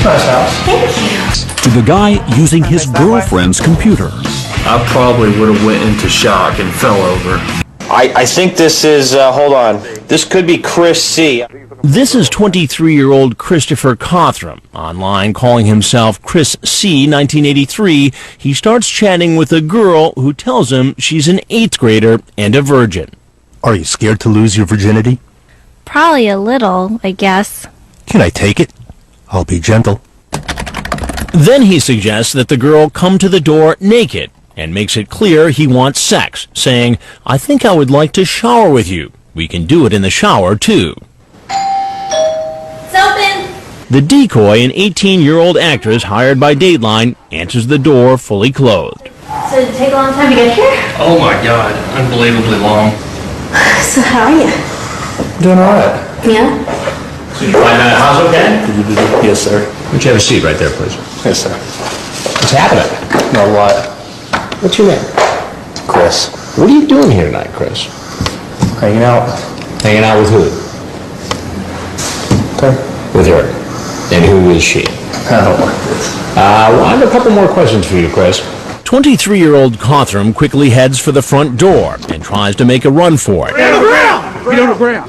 nice house. Thank you. To the guy using his girlfriend's computer. I probably would have went into shock and fell over. I think this is, hold on, this could be Chris C. This is 23-year-old Christopher Cothrum, online calling himself Chris C. 1983. He starts chatting with a girl who tells him she's an 8th grader and a virgin. Are you scared to lose your virginity? Probably a little, I guess. Can I take it? I'll be gentle. Then he suggests that the girl come to the door naked and makes it clear he wants sex, saying, "I think I would like to shower with you. We can do it in the shower, too." It's open. The decoy, an 18-year-old actress hired by Dateline, answers the door fully clothed. So did it take a long time to get here? Oh my God, unbelievably long. So how are you? Doing all right. Yeah? So you find that house okay? Yes, sir. Would you have a seat right there, please? Yes, sir. What's happening? No, what? What's your name? Chris. What are you doing here tonight, Chris? Hanging out. Hanging out with who? Okay. With her. And who is she? I don't like this. Well, I have a couple more questions for you, Chris. 23-year-old Cothrum quickly heads for the front door and tries to make a run for it.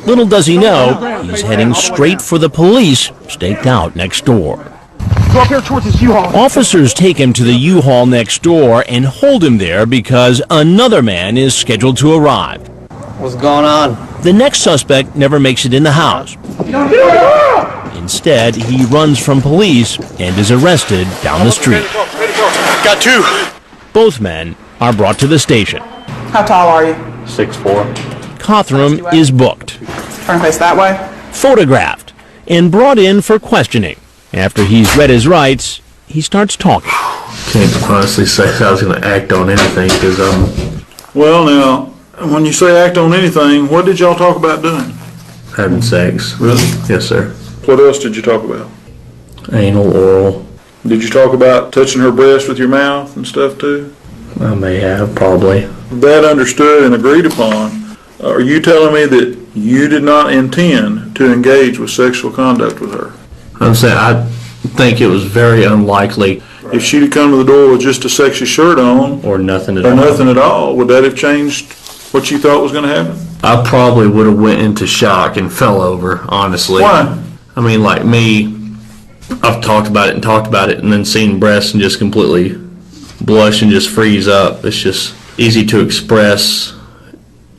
Little does he know, he's heading straight for the police staked out next door. Go up here towards this U-Haul. Officers take him to the U-Haul next door and hold him there because another man is scheduled to arrive. What's going on? The next suspect never makes it in the house. Instead, he runs from police and is arrested down the street. Got two. Both men are brought to the station. How tall are you? 6'4". Cothrum is booked, Turn face that way. photographed, and brought in for questioning. After he's read his rights, he starts talking. Can't honestly say I was going to act on anything because Well, now, when you say act on anything, what did y'all talk about doing? having sex. Really? Yes, sir. What else did you talk about? Anal, oral. Did you talk about touching her breast with your mouth and stuff too? I may have, probably. That understood and agreed upon. Are you telling me that you did not intend to engage with sexual conduct with her? I'm saying I think it was very unlikely. If she'd have come to the door with just a sexy shirt on, Or nothing at or all. nothing at all, would that have changed what you thought was going to happen? I probably would have went into shock and fell over, honestly. Why? I mean, like me, I've talked about it and then seen breasts and just completely blush and just freeze up. It's just easy to express,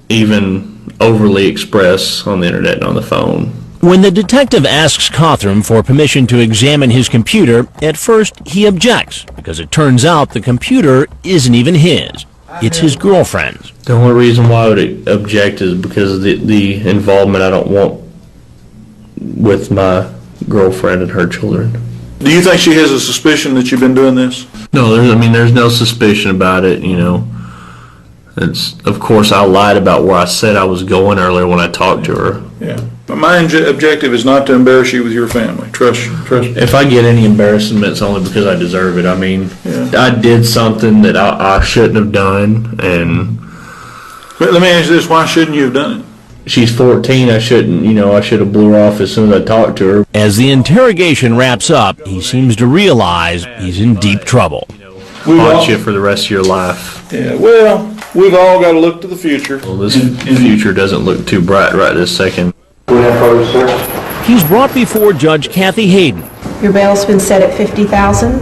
even overly express on the internet and on the phone. When the detective asks Cothrum for permission to examine his computer, at first he objects because it turns out the computer isn't even his. It's his girlfriend's. The only reason why I would object is because of the involvement I don't want with my girlfriend and her children. Do you think she has a suspicion that you've been doing this? No, there's no suspicion about it, you know. Of course, I lied about where I said I was going earlier when I talked to her. Yeah. But my objective is not to embarrass you with your family. Trust me. If I get any embarrassment, it's only because I deserve it. I mean, I did something that I shouldn't have done, and... But let me ask you this, why shouldn't you have done it? She's 14, I should have blew her off as soon as I talked to her. As the interrogation wraps up, he seems to realize he's in deep trouble. Haunt you for the rest of your life. Yeah, well, we've all got to look to the future. Well, this future doesn't look too bright right this second. He's brought before Judge Kathy Hayden. Your bail's been set at $50,000.